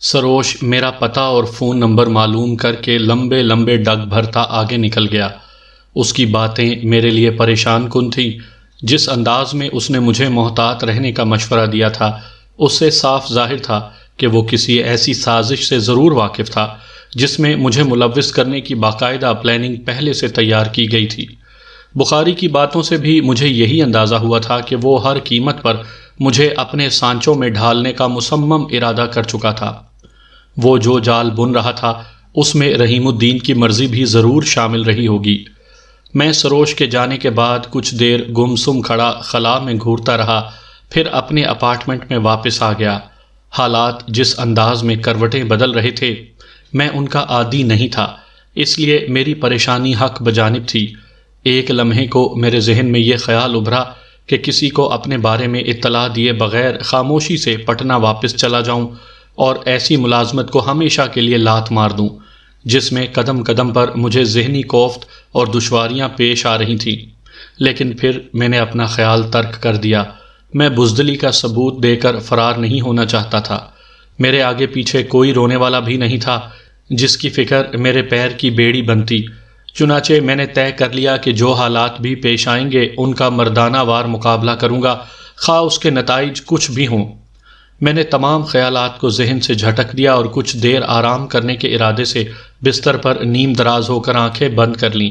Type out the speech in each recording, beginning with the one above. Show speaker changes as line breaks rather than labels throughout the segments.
سروش میرا پتہ اور فون نمبر معلوم کر کے لمبے لمبے ڈگ بھرتا آگے نکل گیا۔ اس کی باتیں میرے لیے پریشان کن تھیں۔ جس انداز میں اس نے مجھے محتاط رہنے کا مشورہ دیا تھا، اس سے صاف ظاہر تھا کہ وہ کسی ایسی سازش سے ضرور واقف تھا جس میں مجھے ملوث کرنے کی باقاعدہ پلاننگ پہلے سے تیار کی گئی تھی۔ بخاری کی باتوں سے بھی مجھے یہی اندازہ ہوا تھا کہ وہ ہر قیمت پر مجھے اپنے سانچوں میں ڈھالنے کا مصمم ارادہ کر چکا تھا۔ وہ جو جال بن رہا تھا اس میں رحیم الدین کی مرضی بھی ضرور شامل رہی ہوگی۔ میں سروش کے جانے کے بعد کچھ دیر گمسم کھڑا خلا میں گھورتا رہا، پھر اپنے اپارٹمنٹ میں واپس آ گیا۔ حالات جس انداز میں کروٹیں بدل رہے تھے، میں ان کا عادی نہیں تھا، اس لیے میری پریشانی حق بجانب تھی۔ ایک لمحے کو میرے ذہن میں یہ خیال ابھرا کہ کسی کو اپنے بارے میں اطلاع دیے بغیر خاموشی سے پٹنہ واپس چلا جاؤں اور ایسی ملازمت کو ہمیشہ کے لیے لات مار دوں جس میں قدم قدم پر مجھے ذہنی کوفت اور دشواریاں پیش آ رہی تھیں۔ لیکن پھر میں نے اپنا خیال ترک کر دیا۔ میں بزدلی کا ثبوت دے کر فرار نہیں ہونا چاہتا تھا۔ میرے آگے پیچھے کوئی رونے والا بھی نہیں تھا جس کی فکر میرے پیر کی بیڑی بنتی۔ چنانچہ میں نے طے کر لیا کہ جو حالات بھی پیش آئیں گے ان کا مردانہ وار مقابلہ کروں گا، خواہ اس کے نتائج کچھ بھی ہوں۔ میں نے تمام خیالات کو ذہن سے جھٹک دیا اور کچھ دیر آرام کرنے کے ارادے سے بستر پر نیم دراز ہو کر آنکھیں بند کر لیں۔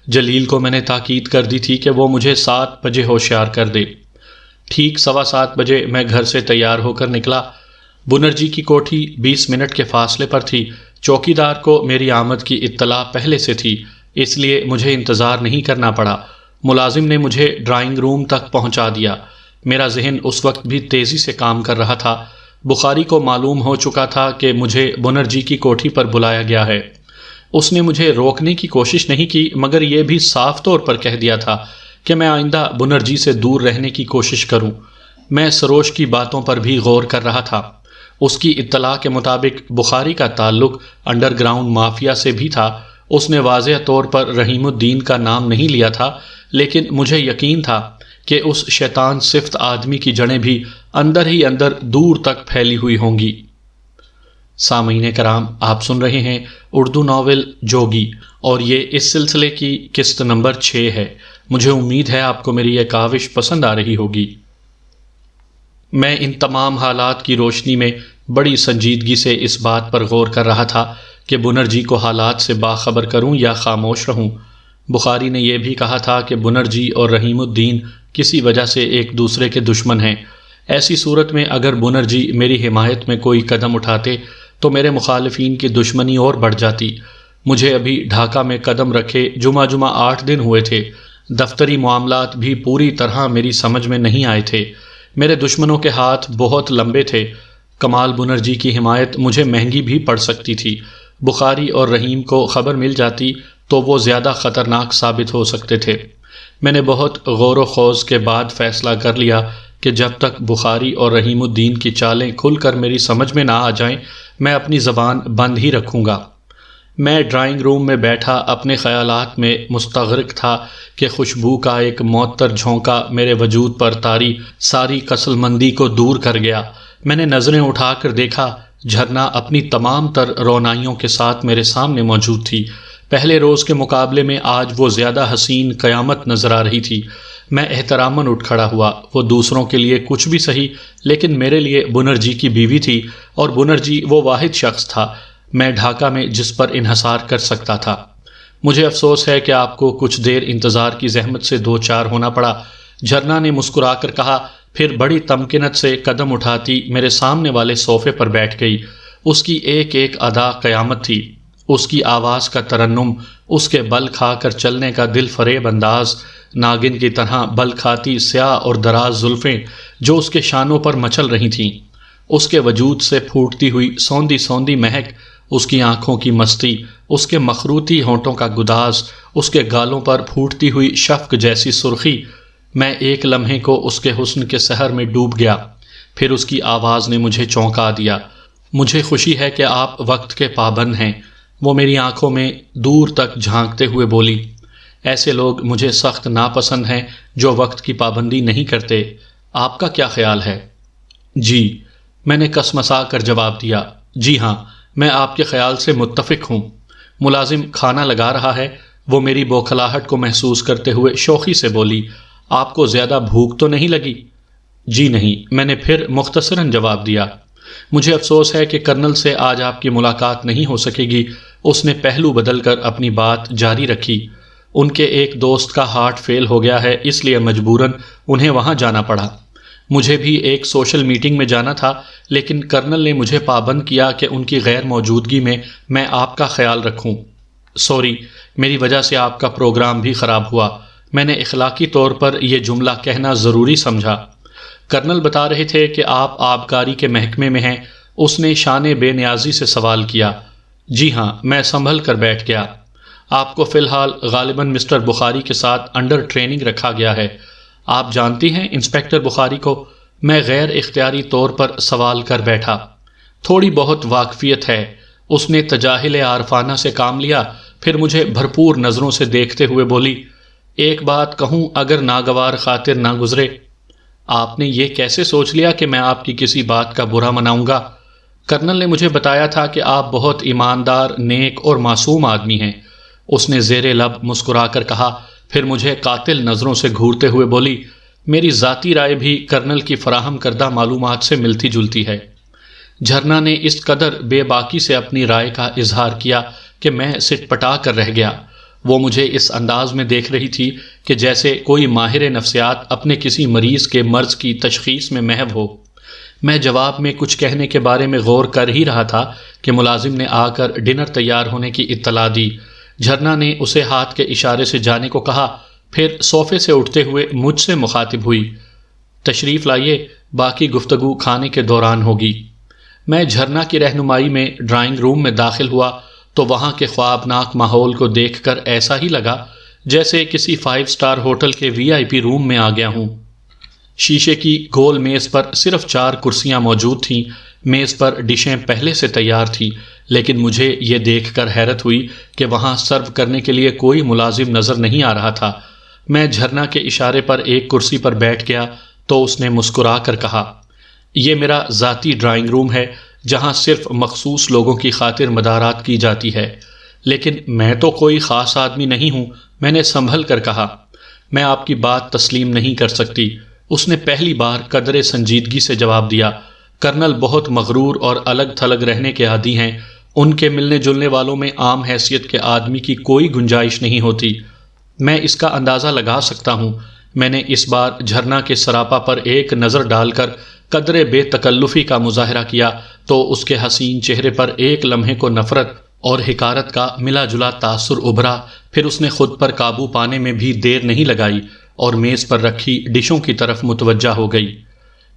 جلیل کو میں نے تاکید کر دی تھی کہ وہ مجھے 7 بجے ہوشیار کر دے۔ ٹھیک 7:15 بجے میں گھر سے تیار ہو کر نکلا۔ بنرجی کی کوٹھی 20 منٹ کے فاصلے پر تھی۔ چوکیدار کو میری آمد کی اطلاع پہلے سے تھی، اس لیے مجھے انتظار نہیں کرنا پڑا۔ ملازم نے مجھے ڈرائنگ روم تک پہنچا دیا۔ میرا ذہن اس وقت بھی تیزی سے کام کر رہا تھا۔ بخاری کو معلوم ہو چکا تھا کہ مجھے بنرجی کی کوٹھی پر بلایا گیا ہے۔ اس نے مجھے روکنے کی کوشش نہیں کی، مگر یہ بھی صاف طور پر کہہ دیا تھا کہ میں آئندہ بنرجی سے دور رہنے کی کوشش کروں۔ میں سروش کی باتوں پر بھی غور کر رہا تھا۔ اس کی اطلاع کے مطابق بخاری کا تعلق انڈر گراؤنڈ مافیا سے بھی تھا۔ اس نے واضح طور پر رحیم الدین کا نام نہیں لیا تھا، لیکن مجھے یقین تھا کہ اس شیطان صفت آدمی کی جڑیں بھی اندر ہی اندر دور تک پھیلی ہوئی ہوں گی۔ سامعین کرام، آپ سن رہے ہیں اردو ناول جوگی، اور یہ اس سلسلے کی قسط نمبر 6 ہے۔ مجھے امید ہے آپ کو میری یہ کاوش پسند آ رہی ہوگی۔ میں ان تمام حالات کی روشنی میں بڑی سنجیدگی سے اس بات پر غور کر رہا تھا کہ بنرجی کو حالات سے باخبر کروں یا خاموش رہوں۔ بخاری نے یہ بھی کہا تھا کہ بنرجی اور رحیم الدین کسی وجہ سے ایک دوسرے کے دشمن ہیں۔ ایسی صورت میں اگر بنرجی میری حمایت میں کوئی قدم اٹھاتے تو میرے مخالفین کی دشمنی اور بڑھ جاتی۔ مجھے ابھی ڈھاکہ میں قدم رکھے جمعہ 8 دن ہوئے تھے۔ دفتری معاملات بھی پوری طرح میری سمجھ میں نہیں آئے تھے۔ میرے دشمنوں کے ہاتھ بہت لمبے تھے۔ کمال بنرجی کی حمایت مجھے مہنگی بھی پڑ سکتی تھی۔ بخاری اور رحیم کو خبر مل جاتی تو وہ زیادہ خطرناک ثابت ہو سکتے تھے۔ میں نے بہت غور و خوض کے بعد فیصلہ کر لیا کہ جب تک بخاری اور رحیم الدین کی چالیں کھل کر میری سمجھ میں نہ آ جائیں، میں اپنی زبان بند ہی رکھوں گا۔ میں ڈرائنگ روم میں بیٹھا اپنے خیالات میں مستغرق تھا کہ خوشبو کا ایک معطر جھونکا میرے وجود پر طاری ساری کسل مندی کو دور کر گیا۔ میں نے نظریں اٹھا کر دیکھا، جھرنا اپنی تمام تر رونائیوں کے ساتھ میرے سامنے موجود تھی۔ پہلے روز کے مقابلے میں آج وہ زیادہ حسین قیامت نظر آ رہی تھی۔ میں احتراماً اٹھ کھڑا ہوا۔ وہ دوسروں کے لیے کچھ بھی سہی، لیکن میرے لیے بنرجی کی بیوی تھی، اور بنرجی وہ واحد شخص تھا میں ڈھاکہ میں جس پر انحصار کر سکتا تھا۔ مجھے افسوس ہے کہ آپ کو کچھ دیر انتظار کی زحمت سے دوچار ہونا پڑا، جھرنا نے مسکرا کر کہا، پھر بڑی تمکنت سے قدم اٹھاتی میرے سامنے والے صوفے پر بیٹھ گئی۔ اس کی ایک ایک ادا قیامت تھی۔ اس کی آواز کا ترنم، اس کے بل کھا کر چلنے کا دل فریب انداز، ناگن کی طرح بل کھاتی سیاہ اور دراز زلفیں جو اس کے شانوں پر مچل رہی تھیں، اس کے وجود سے پھوٹتی ہوئی سوندھی سوندھی مہک، اس کی آنکھوں کی مستی، اس کے مخروطی ہونٹوں کا گداز، اس کے گالوں پر پھوٹتی ہوئی شفق جیسی سرخی۔ میں ایک لمحے کو اس کے حسن کے سحر میں ڈوب گیا، پھر اس کی آواز نے مجھے چونکا دیا۔ مجھے خوشی ہے کہ آپ وقت کے پابند ہیں، وہ میری آنکھوں میں دور تک جھانکتے ہوئے بولی۔ ایسے لوگ مجھے سخت ناپسند ہیں جو وقت کی پابندی نہیں کرتے۔ آپ کا کیا خیال ہے؟ جی، میں نے کسمسا کر جواب دیا۔ جی ہاں، میں آپ کے خیال سے متفق ہوں۔ ملازم کھانا لگا رہا ہے۔ وہ میری بوکھلاہٹ کو محسوس کرتے ہوئے شوخی سے بولی، آپ کو زیادہ بھوک تو نہیں لگی؟ جی نہیں، میں نے پھر مختصراً جواب دیا۔ مجھے افسوس ہے کہ کرنل سے آج آپ کی ملاقات نہیں ہو سکے گی۔ اس نے پہلو بدل کر اپنی بات جاری رکھی۔ ان کے ایک دوست کا ہارٹ فیل ہو گیا ہے، اس لیے مجبوراً انہیں وہاں جانا پڑا۔ مجھے بھی ایک سوشل میٹنگ میں جانا تھا، لیکن کرنل نے مجھے پابند کیا کہ ان کی غیر موجودگی میں آپ کا خیال رکھوں۔ سوری، میری وجہ سے آپ کا پروگرام بھی خراب ہوا۔ میں نے اخلاقی طور پر یہ جملہ کہنا ضروری سمجھا۔ کرنل بتا رہے تھے کہ آپ آبکاری کے محکمے میں ہیں۔ اس نے شان بے نیازی سے سوال کیا۔ جی ہاں، میں سنبھل کر بیٹھ گیا۔ آپ کو فی الحال غالباً مسٹر بخاری کے ساتھ انڈر ٹریننگ رکھا گیا ہے۔ آپ جانتی ہیں انسپیکٹر بخاری کو؟ میں غیر اختیاری طور پر سوال کر بیٹھا۔ تھوڑی بہت واقفیت ہے۔ اس نے تجاہل عارفانہ سے کام لیا، پھر مجھے بھرپور نظروں سے دیکھتے ہوئے بولی، ایک بات کہوں اگر ناگوار خاطر نہ گزرے؟ آپ نے یہ کیسے سوچ لیا کہ میں آپ کی کسی بات کا برا مناؤں گا؟ کرنل نے مجھے بتایا تھا کہ آپ بہت ایماندار، نیک اور معصوم آدمی ہیں۔ اس نے زیر لب مسکرا کر کہا، پھر مجھے قاتل نظروں سے گھورتے ہوئے بولی، میری ذاتی رائے بھی کرنل کی فراہم کردہ معلومات سے ملتی جلتی ہے۔ جھرنا نے اس قدر بے باکی سے اپنی رائے کا اظہار کیا کہ میں سٹ پٹا کر رہ گیا۔ وہ مجھے اس انداز میں دیکھ رہی تھی کہ جیسے کوئی ماہر نفسیات اپنے کسی مریض کے مرض کی تشخیص میں محو ہو۔ میں جواب میں کچھ کہنے کے بارے میں غور کر ہی رہا تھا کہ ملازم نے آ کر ڈنر تیار ہونے کی اطلاع دی۔ جھرنا نے اسے ہاتھ کے اشارے سے جانے کو کہا، پھر صوفے سے اٹھتے ہوئے مجھ سے مخاطب ہوئی، تشریف لائیے، باقی گفتگو کھانے کے دوران ہوگی۔ میں جھرنا کی رہنمائی میں ڈرائنگ روم میں داخل ہوا تو وہاں کے خوابناک ماحول کو دیکھ کر ایسا ہی لگا جیسے کسی 5 اسٹار ہوٹل کے VIP روم میں آ گیا ہوں۔ شیشے کی گول میز پر صرف 4 کرسیاں موجود تھیں۔ میز پر ڈشیں پہلے سے تیار تھیں، لیکن مجھے یہ دیکھ کر حیرت ہوئی کہ وہاں سرو کرنے کے لیے کوئی ملازم نظر نہیں آ رہا تھا۔ میں جھرنا کے اشارے پر ایک کرسی پر بیٹھ گیا تو اس نے مسکرا کر کہا، یہ میرا ذاتی ڈرائنگ روم ہے جہاں صرف مخصوص لوگوں کی خاطر مدارات کی جاتی ہے، لیکن میں تو کوئی خاص آدمی نہیں ہوں۔ میں نے سنبھل کر کہا، میں آپ کی بات تسلیم نہیں کر سکتی۔ اس نے پہلی بار قدرے سنجیدگی سے جواب دیا، کرنل بہت مغرور اور الگ تھلگ رہنے کے عادی ہیں۔ ان کے ملنے جلنے والوں میں عام حیثیت کے آدمی کی کوئی گنجائش نہیں ہوتی۔ میں اس کا اندازہ لگا سکتا ہوں۔ میں نے اس بار جھرنا کے سراپا پر ایک نظر ڈال کر قدرے بے تکلفی کا مظاہرہ کیا تو اس کے حسین چہرے پر ایک لمحے کو نفرت اور حقارت کا ملا جلا تاثر ابھرا، پھر اس نے خود پر قابو پانے میں بھی دیر نہیں لگائی اور میز پر رکھی ڈشوں کی طرف متوجہ ہو گئی۔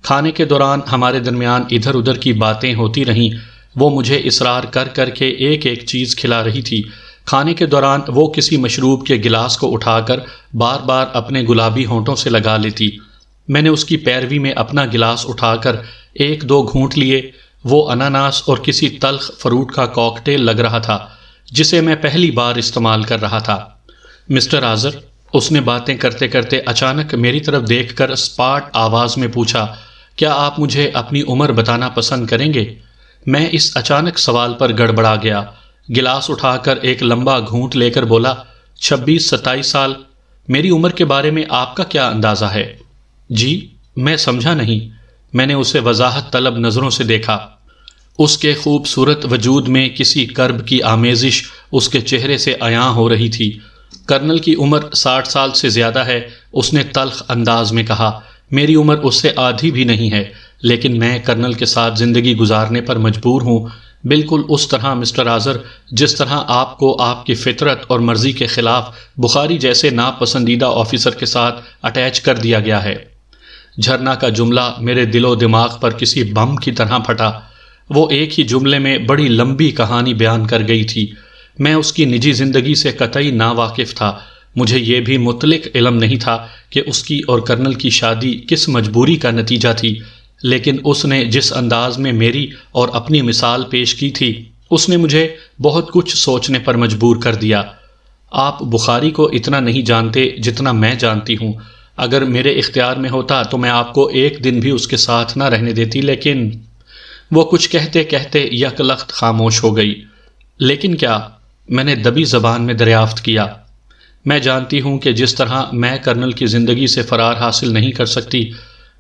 کھانے کے دوران ہمارے درمیان ادھر ادھر کی باتیں ہوتی رہیں۔ وہ مجھے اصرار کر کر کے ایک ایک چیز کھلا رہی تھی۔ کھانے کے دوران وہ کسی مشروب کے گلاس کو اٹھا کر بار بار اپنے گلابی ہونٹوں سے لگا لیتی۔ میں نے اس کی پیروی میں اپنا گلاس اٹھا کر 1-2 گھونٹ لیے۔ وہ اناناس اور کسی تلخ فروٹ کا کاکٹیل لگ رہا تھا جسے میں پہلی بار استعمال کر رہا تھا۔ مسٹر آذر، اس نے باتیں کرتے کرتے اچانک میری طرف دیکھ کر اسپاٹ آواز میں پوچھا، کیا آپ مجھے اپنی عمر بتانا پسند کریں گے؟ میں اس اچانک سوال پر گڑبڑا گیا۔ گلاس اٹھا کر ایک لمبا گھونٹ لے کر بولا، 26-27 سال۔ میری عمر کے بارے میں آپ کا کیا اندازہ ہے؟ جی، میں سمجھا نہیں۔ میں نے اسے وضاحت طلب نظروں سے دیکھا۔ اس کے خوبصورت وجود میں کسی کرب کی آمیزش اس کے چہرے سے عیاں ہو رہی تھی۔ کرنل کی عمر 60 سال سے زیادہ ہے، اس نے تلخ انداز میں کہا۔ میری عمر اس سے آدھی بھی نہیں ہے، لیکن میں کرنل کے ساتھ زندگی گزارنے پر مجبور ہوں، بالکل اس طرح مسٹر آذر جس طرح آپ کو آپ کی فطرت اور مرضی کے خلاف بخاری جیسے ناپسندیدہ آفیسر کے ساتھ اٹیچ کر دیا گیا ہے۔ جھرنا کا جملہ میرے دل و دماغ پر کسی بم کی طرح پھٹا۔ وہ ایک ہی جملے میں بڑی لمبی کہانی بیان کر گئی تھی۔ میں اس کی نجی زندگی سے قطعی ناواقف تھا۔ مجھے یہ بھی مطلق علم نہیں تھا کہ اس کی اور کرنل کی شادی کس مجبوری کا نتیجہ تھی، لیکن اس نے جس انداز میں میری اور اپنی مثال پیش کی تھی، اس نے مجھے بہت کچھ سوچنے پر مجبور کر دیا۔ آپ بخاری کو اتنا نہیں جانتے جتنا میں جانتی ہوں۔ اگر میرے اختیار میں ہوتا تو میں آپ کو ایک دن بھی اس کے ساتھ نہ رہنے دیتی، لیکن وہ کچھ کہتے کہتے یک لخت خاموش ہو گئی۔ لیکن کیا؟ میں نے دبی زبان میں دریافت کیا۔ میں جانتی ہوں کہ جس طرح میں کرنل کی زندگی سے فرار حاصل نہیں کر سکتی،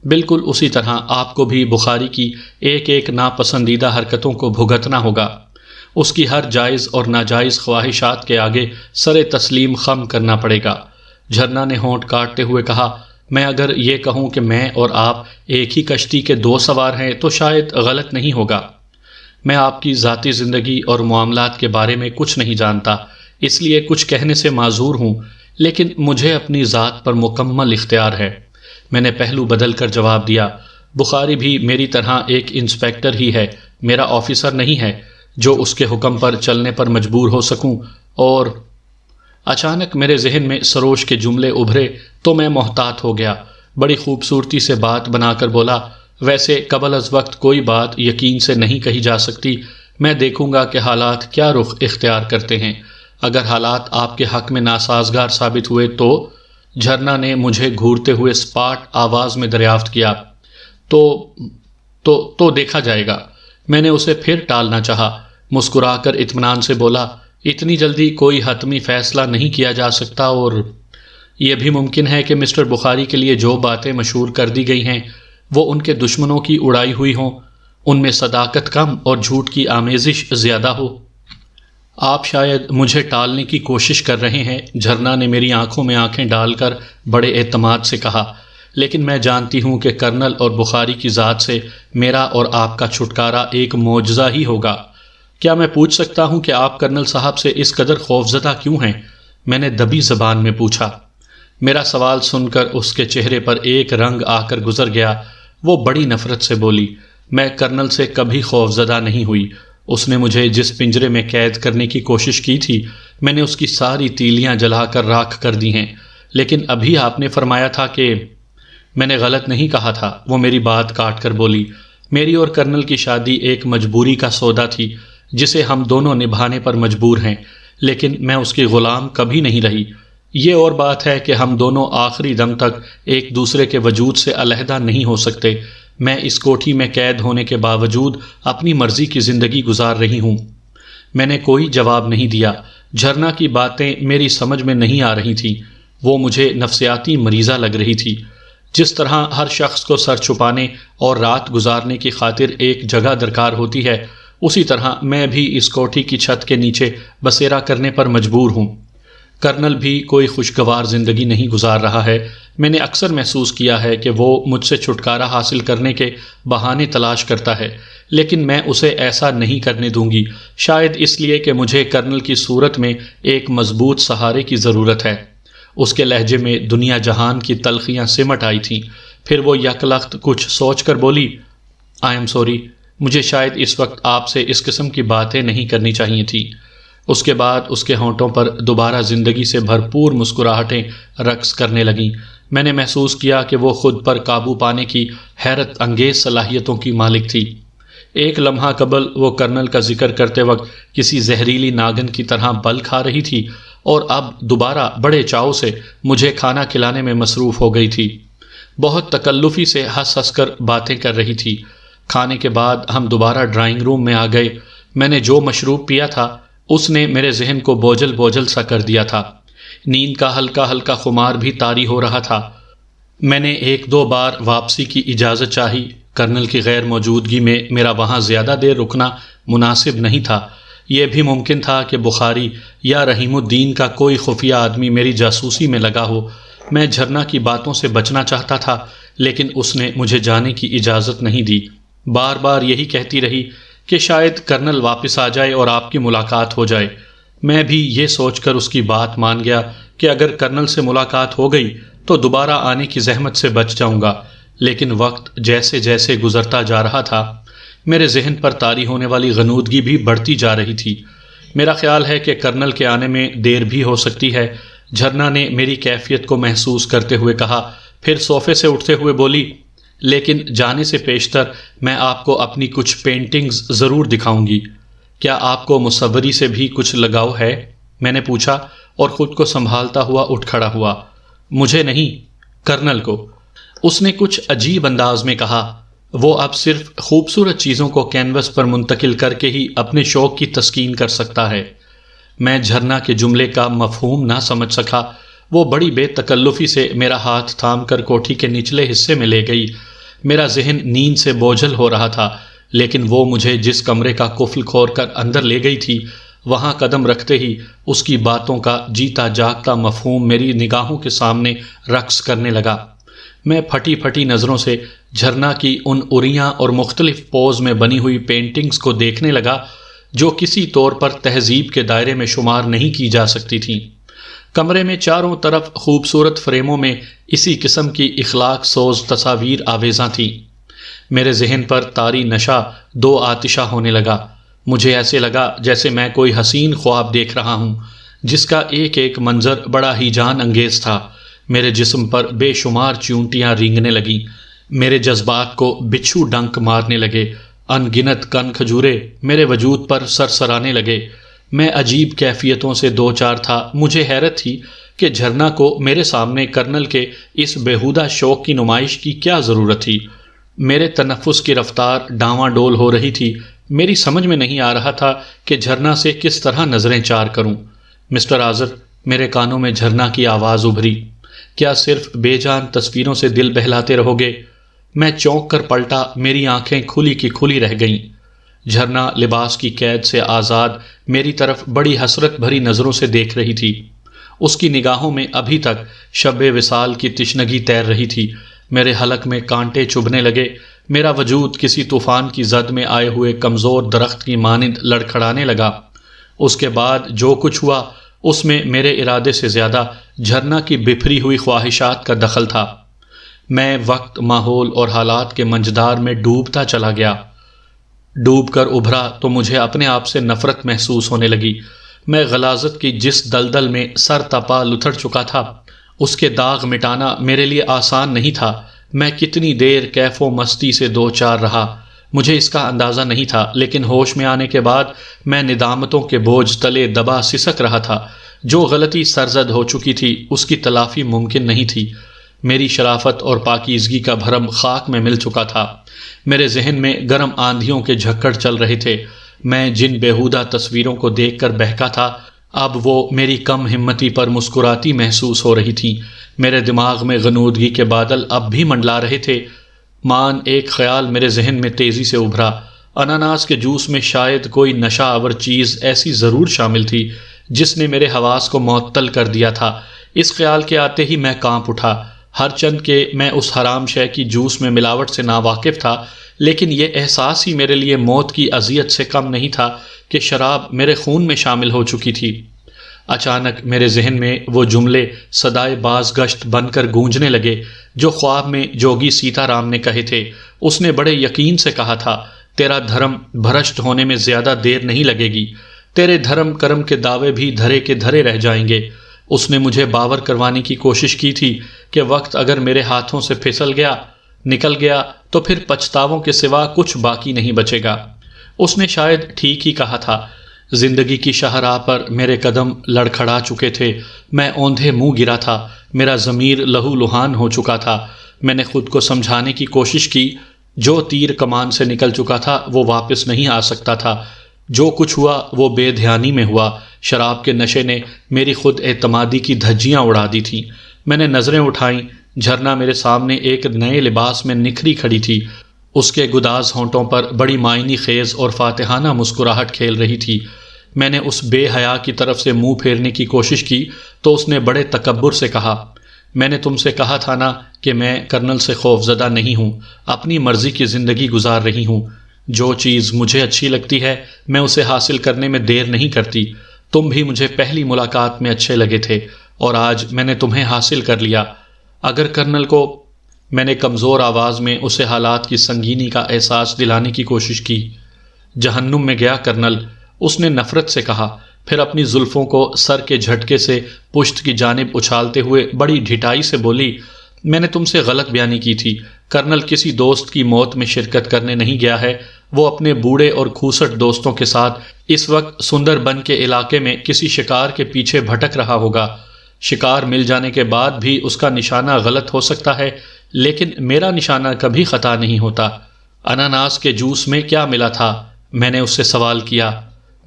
بالکل اسی طرح آپ کو بھی بخاری کی ایک ایک ناپسندیدہ حرکتوں کو بھگتنا ہوگا۔ اس کی ہر جائز اور ناجائز خواہشات کے آگے سر تسلیم خم کرنا پڑے گا۔ جھرنا نے ہونٹ کاٹتے ہوئے کہا، میں اگر یہ کہوں کہ میں اور آپ ایک ہی کشتی کے دو سوار ہیں تو شاید غلط نہیں ہوگا۔ میں آپ کی ذاتی زندگی اور معاملات کے بارے میں کچھ نہیں جانتا، اس لیے کچھ کہنے سے معذور ہوں، لیکن مجھے اپنی ذات پر مکمل اختیار ہے۔ میں نے پہلو بدل کر جواب دیا، بخاری بھی میری طرح ایک انسپیکٹر ہی ہے، میرا آفیسر نہیں ہے جو اس کے حکم پر چلنے پر مجبور ہو سکوں۔ اور اچانک میرے ذہن میں سروش کے جملے ابھرے تو میں محتاط ہو گیا۔ بڑی خوبصورتی سے بات بنا کر بولا، ویسے قبل از وقت کوئی بات یقین سے نہیں کہی جا سکتی، میں دیکھوں گا کہ حالات کیا رخ اختیار کرتے ہیں۔ اگر حالات آپ کے حق میں ناسازگار ثابت ہوئے تو؟ جھرنا نے مجھے گھورتے ہوئے سپاٹ آواز میں دریافت کیا۔ تو دیکھا جائے گا۔ میں نے اسے پھر ٹالنا چاہا، مسکرا کر اطمینان سے بولا، اتنی جلدی کوئی حتمی فیصلہ نہیں کیا جا سکتا، اور یہ بھی ممکن ہے کہ مسٹر بخاری کے لیے جو باتیں مشہور کر دی گئی ہیں وہ ان کے دشمنوں کی اڑائی ہوئی ہوں، ان میں صداقت کم اور جھوٹ کی آمیزش زیادہ ہو۔ آپ شاید مجھے ٹالنے کی کوشش کر رہے ہیں، جھرنا نے میری آنکھوں میں آنکھیں ڈال کر بڑے اعتماد سے کہا، لیکن میں جانتی ہوں کہ کرنل اور بخاری کی ذات سے میرا اور آپ کا چھٹکارا ایک معجزہ ہی ہوگا۔ کیا میں پوچھ سکتا ہوں کہ آپ کرنل صاحب سے اس قدر خوفزدہ کیوں ہیں؟ میں نے دبی زبان میں پوچھا۔ میرا سوال سن کر اس کے چہرے پر ایک رنگ آ کر گزر گیا۔ وہ بڑی نفرت سے بولی، میں کرنل سے کبھی خوفزدہ نہیں ہوئی۔ اس نے مجھے جس پنجرے میں قید کرنے کی کوشش کی تھی، میں نے اس کی ساری تیلیاں جلا کر راکھ کر دی ہیں۔ لیکن ابھی آپ نے فرمایا تھا کہ… میں نے غلط نہیں کہا تھا، وہ میری بات کاٹ کر بولی، میری اور کرنل کی شادی ایک مجبوری کا سودا تھی جسے ہم دونوں نبھانے پر مجبور ہیں، لیکن میں اس کی غلام کبھی نہیں رہی۔ یہ اور بات ہے کہ ہم دونوں آخری دم تک ایک دوسرے کے وجود سے علیحدہ نہیں ہو سکتے۔ میں اس کوٹھی میں قید ہونے کے باوجود اپنی مرضی کی زندگی گزار رہی ہوں۔ میں نے کوئی جواب نہیں دیا۔ جھرنا کی باتیں میری سمجھ میں نہیں آ رہی تھیں، وہ مجھے نفسیاتی مریضہ لگ رہی تھی۔ جس طرح ہر شخص کو سر چھپانے اور رات گزارنے کی خاطر ایک جگہ درکار ہوتی ہے، اسی طرح میں بھی اس کوٹھی کی چھت کے نیچے بسیرا کرنے پر مجبور ہوں۔ کرنل بھی کوئی خوشگوار زندگی نہیں گزار رہا ہے۔ میں نے اکثر محسوس کیا ہے کہ وہ مجھ سے چھٹکارا حاصل کرنے کے بہانے تلاش کرتا ہے، لیکن میں اسے ایسا نہیں کرنے دوں گی، شاید اس لیے کہ مجھے کرنل کی صورت میں ایک مضبوط سہارے کی ضرورت ہے۔ اس کے لہجے میں دنیا جہان کی تلخیاں سمٹ آئی تھیں۔ پھر وہ یک لخت کچھ سوچ کر بولی، آئی ایم سوری، مجھے شاید اس وقت آپ سے اس قسم کی باتیں نہیں کرنی چاہیے تھیں۔ اس کے بعد اس کے ہونٹوں پر دوبارہ زندگی سے بھرپور مسکراہٹیں رقص کرنے لگیں۔ میں نے محسوس کیا کہ وہ خود پر قابو پانے کی حیرت انگیز صلاحیتوں کی مالک تھی۔ ایک لمحہ قبل وہ کرنل کا ذکر کرتے وقت کسی زہریلی ناگن کی طرح بل کھا رہی تھی، اور اب دوبارہ بڑے چاؤ سے مجھے کھانا کھلانے میں مصروف ہو گئی تھی۔ بہت تکلفی سے ہنس ہنس کر باتیں کر رہی تھی۔ کھانے کے بعد ہم دوبارہ ڈرائنگ روم میں آ گئے۔ میں نے جو مشروب پیا تھا اس نے میرے ذہن کو بوجھل بوجھل سا کر دیا تھا۔ نیند کا ہلکا ہلکا خمار بھی طاری ہو رہا تھا۔ میں نے ایک دو بار واپسی کی اجازت چاہی۔ کرنل کی غیر موجودگی میں میرا وہاں زیادہ دیر رکنا مناسب نہیں تھا۔ یہ بھی ممکن تھا کہ بخاری یا رحیم الدین کا کوئی خفیہ آدمی میری جاسوسی میں لگا ہو۔ میں جھرنا کی باتوں سے بچنا چاہتا تھا، لیکن اس نے مجھے جانے کی اجازت نہیں دی۔ بار بار یہی کہتی رہی کہ شاید کرنل واپس آ جائے اور آپ کی ملاقات ہو جائے۔ میں بھی یہ سوچ کر اس کی بات مان گیا کہ اگر کرنل سے ملاقات ہو گئی تو دوبارہ آنے کی زحمت سے بچ جاؤں گا، لیکن وقت جیسے جیسے گزرتا جا رہا تھا میرے ذہن پر طاری ہونے والی غنودگی بھی بڑھتی جا رہی تھی۔ میرا خیال ہے کہ کرنل کے آنے میں دیر بھی ہو سکتی ہے، جھرنا نے میری کیفیت کو محسوس کرتے ہوئے کہا، پھر صوفے سے اٹھتے ہوئے بولی، لیکن جانے سے پیشتر میں آپ کو اپنی کچھ پینٹنگز ضرور دکھاؤں گی۔ کیا آپ کو مصوری سے بھی کچھ لگاؤ ہے؟ میں نے پوچھا اور خود کو سنبھالتا ہوا اٹھ کھڑا ہوا۔ مجھے نہیں، کرنل کو۔ اس نے کچھ عجیب انداز میں کہا، وہ اب صرف خوبصورت چیزوں کو کینوس پر منتقل کر کے ہی اپنے شوق کی تسکین کر سکتا ہے۔ میں جھرنا کے جملے کا مفہوم نہ سمجھ سکا۔ وہ بڑی بے تکلفی سے میرا ہاتھ تھام کر کوٹھی کے نچلے حصے میں لے گئی۔ میرا ذہن نیند سے بوجھل ہو رہا تھا، لیکن وہ مجھے جس کمرے کا قفل کھول کر اندر لے گئی تھی، وہاں قدم رکھتے ہی اس کی باتوں کا جیتا جاگتا مفہوم میری نگاہوں کے سامنے رقص کرنے لگا۔ میں پھٹی پھٹی نظروں سے جھرنا کی ان عریاں اور مختلف پوز میں بنی ہوئی پینٹنگز کو دیکھنے لگا جو کسی طور پر تہذیب کے دائرے میں شمار نہیں کی جا سکتی تھیں۔ کمرے میں چاروں طرف خوبصورت فریموں میں اسی قسم کی اخلاق سوز تصاویر آویزاں تھیں۔ میرے ذہن پر طاری نشہ دو آتشہ ہونے لگا۔ مجھے ایسے لگا جیسے میں کوئی حسین خواب دیکھ رہا ہوں جس کا ایک ایک منظر بڑا ہی جان انگیز تھا۔ میرے جسم پر بے شمار چیونٹیاں رینگنے لگیں، میرے جذبات کو بچھو ڈنک مارنے لگے، ان گنت کن کھجورے میرے وجود پر سرسرانے لگے۔ میں عجیب کیفیتوں سے دو چار تھا۔ مجھے حیرت تھی کہ جھرنا کو میرے سامنے کرنل کے اس بیہودہ شوق کی نمائش کی کیا ضرورت تھی۔ میرے تنفس کی رفتار ڈاواں ڈول ہو رہی تھی۔ میری سمجھ میں نہیں آ رہا تھا کہ جھرنا سے کس طرح نظریں چار کروں۔ مسٹر آذر، میرے کانوں میں جھرنا کی آواز ابھری، کیا صرف بے جان تصویروں سے دل بہلاتے رہو گے؟ میں چونک کر پلٹا، میری آنکھیں کھلی کی کھلی رہ گئیں۔ جھرنا لباس کی قید سے آزاد میری طرف بڑی حسرت بھری نظروں سے دیکھ رہی تھی۔ اس کی نگاہوں میں ابھی تک شب وصال کی تشنگی تیر رہی تھی۔ میرے حلق میں کانٹے چبھنے لگے۔ میرا وجود کسی طوفان کی زد میں آئے ہوئے کمزور درخت کی مانند لڑکھڑانے لگا۔ اس کے بعد جو کچھ ہوا اس میں میرے ارادے سے زیادہ جھرنا کی بفری ہوئی خواہشات کا دخل تھا۔ میں وقت، ماحول اور حالات کے منجدار میں ڈوبتا چلا گیا۔ ڈوب کر ابھرا تو مجھے اپنے آپ سے نفرت محسوس ہونے لگی۔ میں غلاظت کی جس دلدل میں سر تپا لتھڑ چکا تھا، اس کے داغ مٹانا میرے لیے آسان نہیں تھا۔ میں کتنی دیر کیف و مستی سے دو چار رہا، مجھے اس کا اندازہ نہیں تھا، لیکن ہوش میں آنے کے بعد میں ندامتوں کے بوجھ تلے دبا سسک رہا تھا۔ جو غلطی سرزد ہو چکی تھی اس کی تلافی ممکن نہیں تھی۔ میری شرافت اور پاکیزگی کا بھرم خاک میں مل چکا تھا۔ میرے ذہن میں گرم آندھیوں کے جھکڑ چل رہے تھے۔ میں جن بیہودہ تصویروں کو دیکھ کر بہکا تھا، اب وہ میری کم ہمتی پر مسکراتی محسوس ہو رہی تھیں۔ میرے دماغ میں غنودگی کے بادل اب بھی منڈلا رہے تھے۔ مان ایک خیال میرے ذہن میں تیزی سے ابھرا، اناناس کے جوس میں شاید کوئی نشہ آور چیز ایسی ضرور شامل تھی جس نے میرے حواس کو معطل کر دیا تھا۔ اس خیال کے آتے ہی میں کانپ اٹھا۔ ہر چند کہ میں اس حرام شے کی جوس میں ملاوٹ سے ناواقف تھا، لیکن یہ احساس ہی میرے لیے موت کی اذیت سے کم نہیں تھا کہ شراب میرے خون میں شامل ہو چکی تھی۔ اچانک میرے ذہن میں وہ جملے صدائے باز گشت بن کر گونجنے لگے جو خواب میں جوگی سیتا رام نے کہے تھے۔ اس نے بڑے یقین سے کہا تھا، تیرا دھرم بھرشٹ ہونے میں زیادہ دیر نہیں لگے گی، تیرے دھرم کرم کے دعوے بھی دھرے کے دھرے رہ جائیں گے۔ اس نے مجھے باور کروانے کی کوشش کی تھی کہ وقت اگر میرے ہاتھوں سے پھسل گیا، نکل گیا تو پھر پچھتاووں کے سوا کچھ باقی نہیں بچے گا۔ اس نے شاید ٹھیک ہی کہا تھا۔ زندگی کی شاہراہ پر میرے قدم لڑکھڑا چکے تھے۔ میں اوندھے منہ گرا تھا، میرا ضمیر لہو لہان ہو چکا تھا۔ میں نے خود کو سمجھانے کی کوشش کی، جو تیر کمان سے نکل چکا تھا وہ واپس نہیں آ سکتا تھا۔ جو کچھ ہوا وہ بے دھیانی میں ہوا۔ شراب کے نشے نے میری خود اعتمادی کی دھجیاں اڑا دی تھیں۔ میں نے نظریں اٹھائیں، جھرنا میرے سامنے ایک نئے لباس میں نکھری کھڑی تھی۔ اس کے گداز ہونٹوں پر بڑی معنی خیز اور فاتحانہ مسکراہٹ کھیل رہی تھی۔ میں نے اس بے حیا کی طرف سے منہ پھیرنے کی کوشش کی تو اس نے بڑے تکبر سے کہا، میں نے تم سے کہا تھا نا کہ میں کرنل سے خوفزدہ نہیں ہوں، اپنی مرضی کی زندگی گزار رہی ہوں۔ جو چیز مجھے اچھی لگتی ہے میں اسے حاصل کرنے میں دیر نہیں کرتی۔ تم بھی مجھے پہلی ملاقات میں اچھے لگے تھے اور آج میں نے تمہیں حاصل کر لیا۔ اگر کرنل کو، میں نے کمزور آواز میں اسے حالات کی سنگینی کا احساس دلانے کی کوشش کی۔ جہنم میں گیا کرنل، اس نے نفرت سے کہا، پھر اپنی زلفوں کو سر کے جھٹکے سے پشت کی جانب اچھالتے ہوئے بڑی ڈھٹائی سے بولی، میں نے تم سے غلط بیانی کی تھی۔ کرنل کسی دوست کی موت میں شرکت کرنے نہیں گیا ہے، وہ اپنے بوڑھے اور کھوسٹ دوستوں کے ساتھ اس وقت سندر بن کے علاقے میں کسی شکار کے پیچھے بھٹک رہا ہوگا۔ شکار مل جانے کے بعد بھی اس کا نشانہ غلط ہو سکتا ہے، لیکن میرا نشانہ کبھی خطا نہیں ہوتا۔ اناناس کے جوس میں کیا ملا تھا؟ میں نے اس سے سوال کیا۔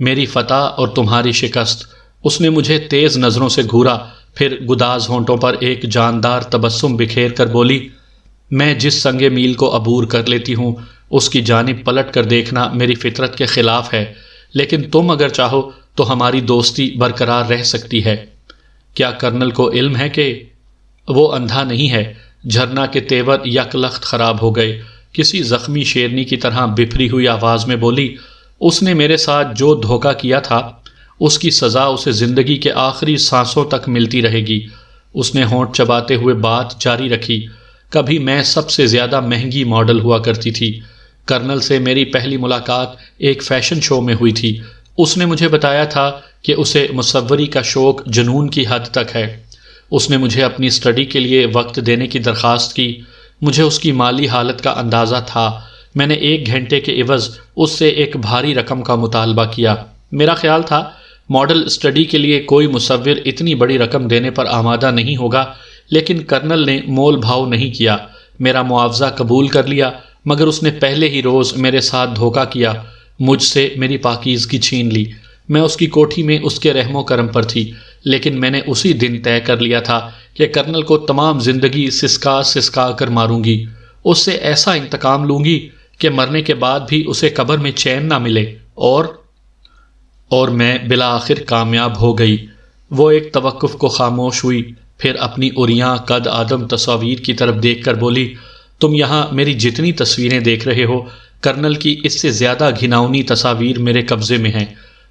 میری فتح اور تمہاری شکست۔ اس نے مجھے تیز نظروں سے گھورا، پھر گداز ہونٹوں پر ایک جاندار تبسم بکھیر کر بولی، میں جس سنگ میل کو عبور کر لیتی ہوں اس کی جانب پلٹ کر دیکھنا میری فطرت کے خلاف ہے، لیکن تم اگر چاہو تو ہماری دوستی برقرار رہ سکتی ہے۔ کیا کرنل کو علم ہے کہ وہ اندھا نہیں ہے؟ جھرنا کے تیور یک لخت خراب ہو گئے۔ کسی زخمی شیرنی کی طرح بفری ہوئی آواز میں بولی، اس نے میرے ساتھ جو دھوکہ کیا تھا اس کی سزا اسے زندگی کے آخری سانسوں تک ملتی رہے گی۔ اس نے ہونٹ چباتے ہوئے بات جاری رکھی، کبھی میں سب سے زیادہ مہنگی ماڈل ہوا کرتی تھی۔ کرنل سے میری پہلی ملاقات ایک فیشن شو میں ہوئی تھی۔ اس نے مجھے بتایا تھا کہ اسے مصوری کا شوق جنون کی حد تک ہے۔ اس نے مجھے اپنی اسٹڈی کے لیے وقت دینے کی درخواست کی۔ مجھے اس کی مالی حالت کا اندازہ تھا۔ میں نے 1 گھنٹے کے عوض اس سے ایک بھاری رقم کا مطالبہ کیا۔ میرا خیال تھا ماڈل اسٹڈی کے لیے کوئی مصور اتنی بڑی رقم دینے پر آمادہ نہیں ہوگا، لیکن کرنل نے مول بھاؤ نہیں کیا، میرا معاوضہ قبول کر لیا، مگر اس نے پہلے ہی روز میرے ساتھ دھوکہ کیا، مجھ سے میری پاکیزگی چھین لی۔ میں اس کی کوٹھی میں اس کے رحم و کرم پر تھی، لیکن میں نے اسی دن طے کر لیا تھا کہ کرنل کو تمام زندگی سسکا سسکا کر ماروں گی، اس سے ایسا انتقام لوں گی کہ مرنے کے بعد بھی اسے قبر میں چین نہ ملے۔ اور میں بالآخر کامیاب ہو گئی۔ وہ ایک توقف کو خاموش ہوئی، پھر اپنی عریاں قد آدم تصاویر کی طرف دیکھ کر بولی، تم یہاں میری جتنی تصویریں دیکھ رہے ہو، کرنل کی اس سے زیادہ گھناؤنی تصاویر میرے قبضے میں ہیں۔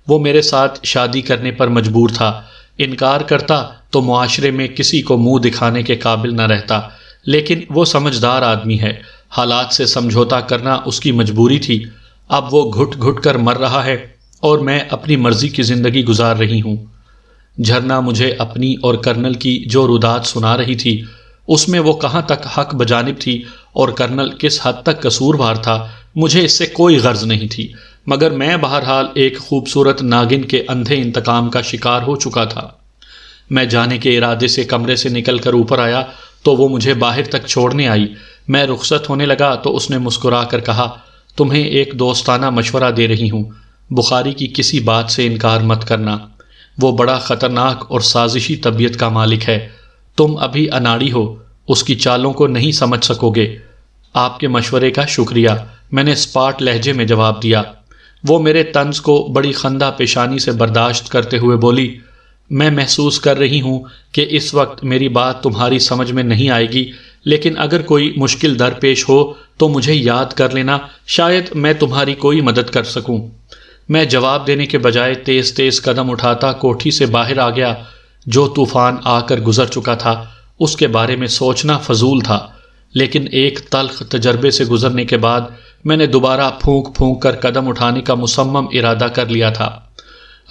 وہ میرے ساتھ شادی کرنے پر مجبور تھا، انکار کرتا تو معاشرے میں کسی کو منہ دکھانے کے قابل نہ رہتا، لیکن وہ سمجھدار آدمی ہے، حالات سے سمجھوتا کرنا اس کی مجبوری تھی۔ اب وہ گھٹ گھٹ کر مر رہا ہے اور میں اپنی مرضی کی زندگی گزار رہی ہوں۔ جھرنا مجھے اپنی اور کرنل کی جو رودات سنا رہی تھی اس میں وہ کہاں تک حق بجانب تھی اور کرنل کس حد تک قصوروار تھا، مجھے اس سے کوئی غرض نہیں تھی، مگر میں بہرحال ایک خوبصورت ناگن کے اندھے انتقام کا شکار ہو چکا تھا۔ میں جانے کے ارادے سے کمرے سے نکل کر اوپر آیا تو وہ مجھے باہر تک چھوڑنے آئی۔ میں رخصت ہونے لگا تو اس نے مسکرا کر کہا، تمہیں ایک دوستانہ مشورہ دے رہی ہوں، بخاری کی کسی بات سے انکار مت کرنا، وہ بڑا خطرناک اور سازشی طبیعت کا مالک ہے، تم ابھی اناڑی ہو، اس کی چالوں کو نہیں سمجھ سکو گے۔ آپ کے مشورے کا شکریہ، میں نے اسپاٹ لہجے میں جواب دیا۔ وہ میرے طنز کو بڑی خندہ پیشانی سے برداشت کرتے ہوئے بولی، میں محسوس کر رہی ہوں کہ اس وقت میری بات تمہاری سمجھ میں نہیں آئے گی، لیکن اگر کوئی مشکل درپیش ہو تو مجھے یاد کر لینا، شاید میں تمہاری کوئی مدد کر سکوں۔ میں جواب دینے کے بجائے تیز تیز قدم اٹھاتا کوٹھی سے باہر آ گیا۔ جو طوفان آ کر گزر چکا تھا اس کے بارے میں سوچنا فضول تھا، لیکن ایک تلخ تجربے سے گزرنے کے بعد میں نے دوبارہ پھونک پھونک کر قدم اٹھانے کا مصمم ارادہ کر لیا تھا۔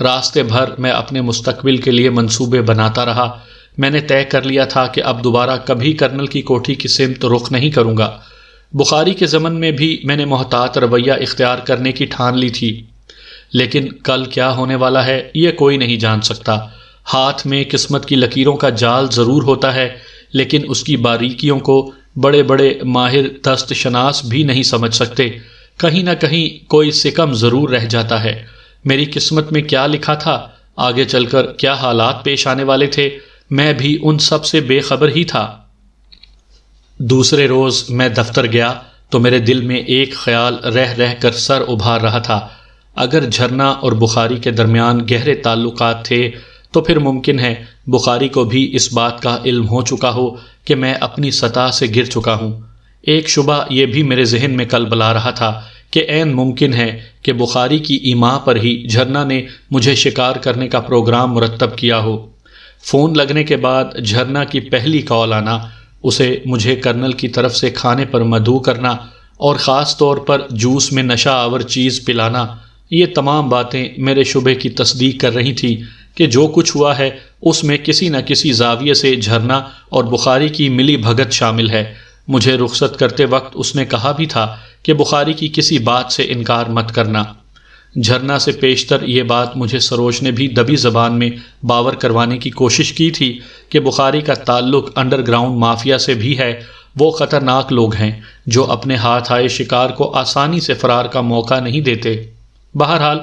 راستے بھر میں اپنے مستقبل کے لیے منصوبے بناتا رہا۔ میں نے طے کر لیا تھا کہ اب دوبارہ کبھی کرنل کی کوٹھی کی سمت رخ نہیں کروں گا۔ بخاری کے ضمن میں بھی میں نے محتاط رویہ اختیار کرنے کی ٹھان لی تھی، لیکن کل کیا ہونے والا ہے یہ کوئی نہیں جان سکتا۔ ہاتھ میں قسمت کی لکیروں کا جال ضرور ہوتا ہے، لیکن اس کی باریکیوں کو بڑے بڑے ماہر دست شناس بھی نہیں سمجھ سکتے۔ کہیں نہ کہیں کوئی سکم ضرور رہ جاتا ہے۔ میری قسمت میں کیا لکھا تھا، آگے چل کر کیا حالات پیش آنے والے تھے، میں بھی ان سب سے بے خبر ہی تھا۔ دوسرے روز میں دفتر گیا تو میرے دل میں ایک خیال رہ رہ کر سر ابھار رہا تھا۔ اگر جھرنا اور بخاری کے درمیان گہرے تعلقات تھے تو پھر ممکن ہے بخاری کو بھی اس بات کا علم ہو چکا ہو کہ میں اپنی سطح سے گر چکا ہوں۔ ایک شبہ یہ بھی میرے ذہن میں کل بلا رہا تھا کہ عین ممکن ہے کہ بخاری کی ایما پر ہی جھرنا نے مجھے شکار کرنے کا پروگرام مرتب کیا ہو۔ فون لگنے کے بعد جھرنا کی پہلی کال آنا، اسے مجھے کرنل کی طرف سے کھانے پر مدعو کرنا اور خاص طور پر جوس میں نشہ آور چیز پلانا، یہ تمام باتیں میرے شبے کی تصدیق کر رہی تھیں کہ جو کچھ ہوا ہے اس میں کسی نہ کسی زاویے سے جھرنا اور بخاری کی ملی بھگت شامل ہے۔ مجھے رخصت کرتے وقت اس نے کہا بھی تھا کہ بخاری کی کسی بات سے انکار مت کرنا۔ جھرنا سے پیشتر یہ بات مجھے سروج نے بھی دبی زبان میں باور کروانے کی کوشش کی تھی کہ بخاری کا تعلق انڈر گراؤنڈ مافیا سے بھی ہے وہ خطرناک لوگ ہیں جو اپنے ہاتھ آئے شکار کو آسانی سے فرار کا موقع نہیں دیتے۔ بہرحال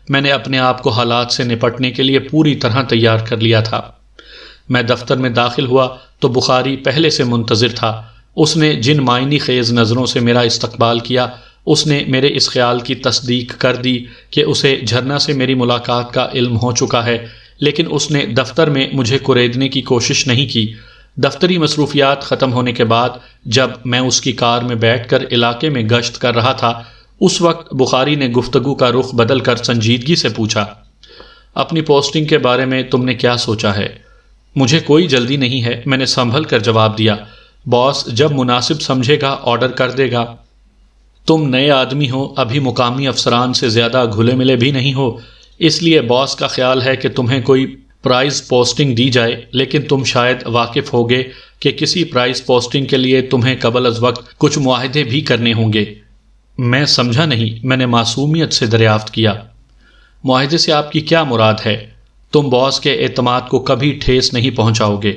میں نے اپنے آپ کو حالات سے نپٹنے کے لیے پوری طرح تیار کر لیا تھا۔ میں دفتر میں داخل ہوا تو بخاری پہلے سے منتظر تھا۔ اس نے جن معنی خیز نظروں سے میرا استقبال کیا، اس نے میرے اس خیال کی تصدیق کر دی کہ اسے جھرنا سے میری ملاقات کا علم ہو چکا ہے، لیکن اس نے دفتر میں مجھے کریدنے کی کوشش نہیں کی۔ دفتری مصروفیات ختم ہونے کے بعد جب میں اس کی کار میں بیٹھ کر علاقے میں گشت کر رہا تھا، اس وقت بخاری نے گفتگو کا رخ بدل کر سنجیدگی سے پوچھا، اپنی پوسٹنگ کے بارے میں تم نے کیا سوچا ہے؟ مجھے کوئی جلدی نہیں ہے، میں نے سنبھل کر جواب دیا۔ باس جب مناسب سمجھے گا آرڈر کر دے گا۔ تم نئے آدمی ہو، ابھی مقامی افسران سے زیادہ گھلے ملے بھی نہیں ہو، اس لیے باس کا خیال ہے کہ تمہیں کوئی پرائز پوسٹنگ دی جائے، لیکن تم شاید واقف ہوگے کہ کسی پرائز پوسٹنگ کے لیے تمہیں قبل از وقت کچھ معاہدے بھی کرنے ہوں گے۔ میں سمجھا نہیں، میں نے معصومیت سے دریافت کیا۔ معاہدے سے آپ کی کیا مراد ہے؟ تم باس کے اعتماد کو کبھی ٹھیس نہیں پہنچاؤ گے۔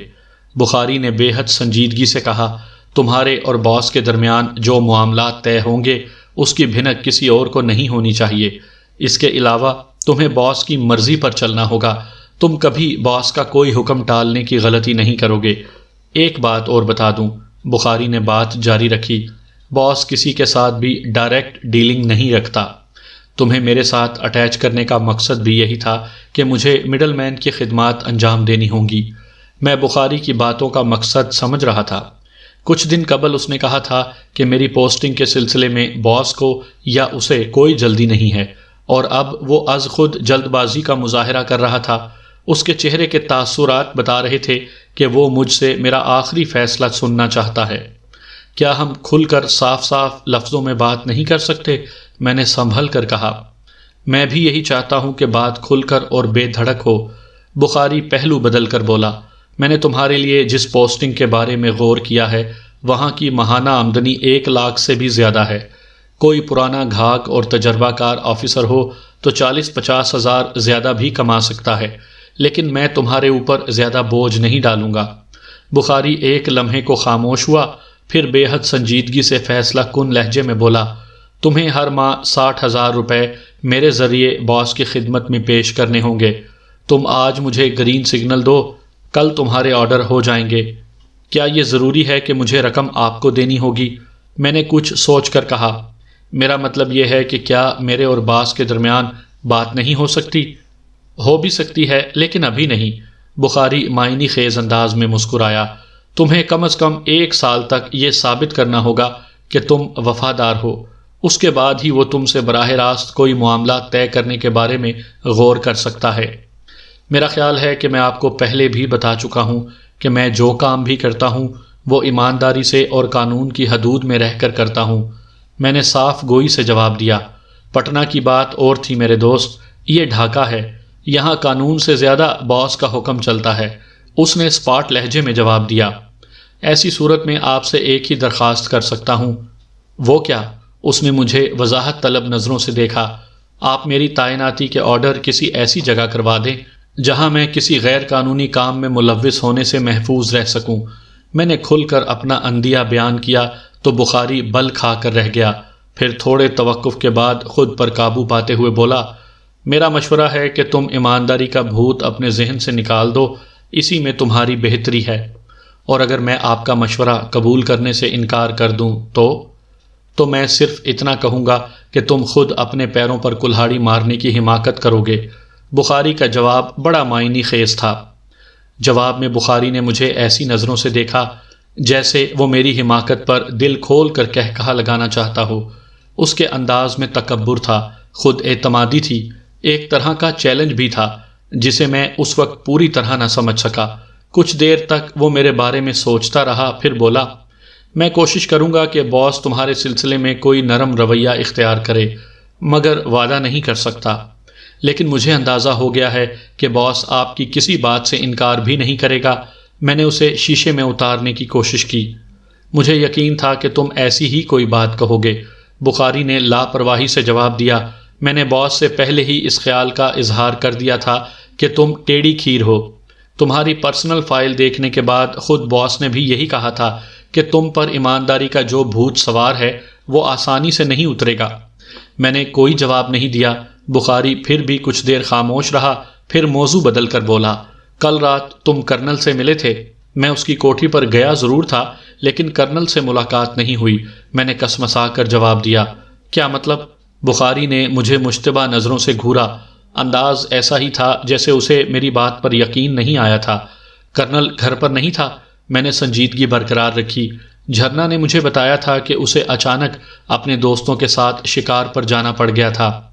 بخاری نے بے حد سنجیدگی سے کہا، تمہارے اور باس کے درمیان جو معاملات طے ہوں گے اس کی بھنک کسی اور کو نہیں ہونی چاہیے۔ اس کے علاوہ تمہیں باس کی مرضی پر چلنا ہوگا، تم کبھی باس کا کوئی حکم ٹالنے کی غلطی نہیں کرو گے۔ ایک بات اور بتا دوں، بخاری نے بات جاری رکھی، باس کسی کے ساتھ بھی ڈائریکٹ ڈیلنگ نہیں رکھتا۔ تمہیں میرے ساتھ اٹیچ کرنے کا مقصد بھی یہی تھا کہ مجھے مڈل مین کی خدمات انجام دینی ہوں گی۔ میں بخاری کی باتوں کا مقصد سمجھ رہا تھا۔ کچھ دن قبل اس نے کہا تھا کہ میری پوسٹنگ کے سلسلے میں باس کو یا اسے کوئی جلدی نہیں ہے، اور اب وہ از خود جلد بازی کا مظاہرہ کر رہا تھا۔ اس کے چہرے کے تاثرات بتا رہے تھے کہ وہ مجھ سے میرا آخری فیصلہ سننا چاہتا ہے۔ کیا ہم کھل کر صاف صاف لفظوں میں بات نہیں کر سکتے؟ میں نے سنبھل کر کہا۔ میں بھی یہی چاہتا ہوں کہ بات کھل کر اور بے دھڑک ہو۔ بخاری پہلو بدل کر بولا، میں نے تمہارے لیے جس پوسٹنگ کے بارے میں غور کیا ہے وہاں کی ماہانہ آمدنی 1 لاکھ سے بھی زیادہ ہے۔ کوئی پرانا گھاگ اور تجربہ کار آفیسر ہو تو 40-50 ہزار زیادہ بھی کما سکتا ہے، لیکن میں تمہارے اوپر زیادہ بوجھ نہیں ڈالوں گا۔ بخاری ایک لمحے کو خاموش ہوا، پھر بے حد سنجیدگی سے فیصلہ کن لہجے میں بولا، تمہیں ہر ماہ 60,000 روپے میرے ذریعے باس کی خدمت میں پیش کرنے ہوں گے۔ تم آج مجھے گرین سگنل دو، کل تمہارے آرڈر ہو جائیں گے۔ کیا یہ ضروری ہے کہ مجھے رقم آپ کو دینی ہوگی؟ میں نے کچھ سوچ کر کہا، میرا مطلب یہ ہے کہ کیا میرے اور باس کے درمیان بات نہیں ہو سکتی؟ ہو بھی سکتی ہے، لیکن ابھی نہیں۔ بخاری معنی خیز انداز میں مسکرایا، تمہیں کم از کم 1 سال تک یہ ثابت کرنا ہوگا کہ تم وفادار ہو، اس کے بعد ہی وہ تم سے براہ راست کوئی معاملہ طے کرنے کے بارے میں غور کر سکتا ہے۔ میرا خیال ہے کہ میں آپ کو پہلے بھی بتا چکا ہوں کہ میں جو کام بھی کرتا ہوں وہ ایمانداری سے اور قانون کی حدود میں رہ کر کرتا ہوں۔ میں نے صاف گوئی سے جواب دیا، پٹنہ کی بات اور تھی میرے دوست، یہ ڈھاکہ ہے، یہاں قانون سے زیادہ باس کا حکم چلتا ہے۔ اس نے اسپاٹ لہجے میں جواب دیا، ایسی صورت میں آپ سے ایک ہی درخواست کر سکتا ہوں۔ وہ کیا؟ اس نے مجھے وضاحت طلب نظروں سے دیکھا۔ آپ میری تعیناتی کے آرڈر کسی ایسی جگہ کروا دیں جہاں میں کسی غیر قانونی کام میں ملوث ہونے سے محفوظ رہ سکوں۔ میں نے کھل کر اپنا اندیہ بیان کیا تو بخاری بل کھا کر رہ گیا، پھر تھوڑے توقف کے بعد خود پر قابو پاتے ہوئے بولا، میرا مشورہ ہے کہ تم ایمانداری کا بھوت اپنے ذہن سے نکال دو، اسی میں تمہاری بہتری ہے۔ اور اگر میں آپ کا مشورہ قبول کرنے سے انکار کر دوں تو میں صرف اتنا کہوں گا کہ تم خود اپنے پیروں پر کلہاڑی مارنے کی حماقت کرو گے۔ بخاری کا جواب بڑا معنی خیز تھا۔ جواب میں بخاری نے مجھے ایسی نظروں سے دیکھا جیسے وہ میری حماقت پر دل کھول کر کہا لگانا چاہتا ہو۔ اس کے انداز میں تکبر تھا، خود اعتمادی تھی، ایک طرح کا چیلنج بھی تھا جسے میں اس وقت پوری طرح نہ سمجھ سکا۔ کچھ دیر تک وہ میرے بارے میں سوچتا رہا، پھر بولا، میں کوشش کروں گا کہ باس تمہارے سلسلے میں کوئی نرم رویہ اختیار کرے، مگر وعدہ نہیں کر سکتا۔ لیکن مجھے اندازہ ہو گیا ہے کہ باس آپ کی کسی بات سے انکار بھی نہیں کرے گا۔ میں نے اسے شیشے میں اتارنے کی کوشش کی، مجھے یقین تھا کہ تم ایسی ہی کوئی بات کہو گے۔ بخاری نے لاپرواہی سے جواب دیا، میں نے باس سے پہلے ہی اس خیال کا اظہار کر دیا تھا کہ تم ٹیڑھی کھیر ہو۔ تمہاری پرسنل فائل دیکھنے کے بعد خود باس نے بھی یہی کہا تھا کہ تم پر ایمانداری کا جو بھوت سوار ہے وہ آسانی سے نہیں اترے گا۔ میں نے کوئی جواب نہیں دیا۔ بخاری پھر بھی کچھ دیر خاموش رہا، پھر موضوع بدل کر بولا، کل رات تم کرنل سے ملے تھے؟ میں اس کی کوٹھی پر گیا ضرور تھا، لیکن کرنل سے ملاقات نہیں ہوئی۔ میں نے کسمسا کر جواب دیا۔ کیا مطلب؟ بخاری نے مجھے مشتبہ نظروں سے گھورا۔ انداز ایسا ہی تھا جیسے اسے میری بات پر یقین نہیں آیا تھا۔ کرنل گھر پر نہیں تھا؟ میں نے سنجیدگی برقرار رکھی۔ جھرنا نے مجھے بتایا تھا کہ اسے اچانک اپنے دوستوں کے ساتھ شکار پر جانا پڑ گیا تھا۔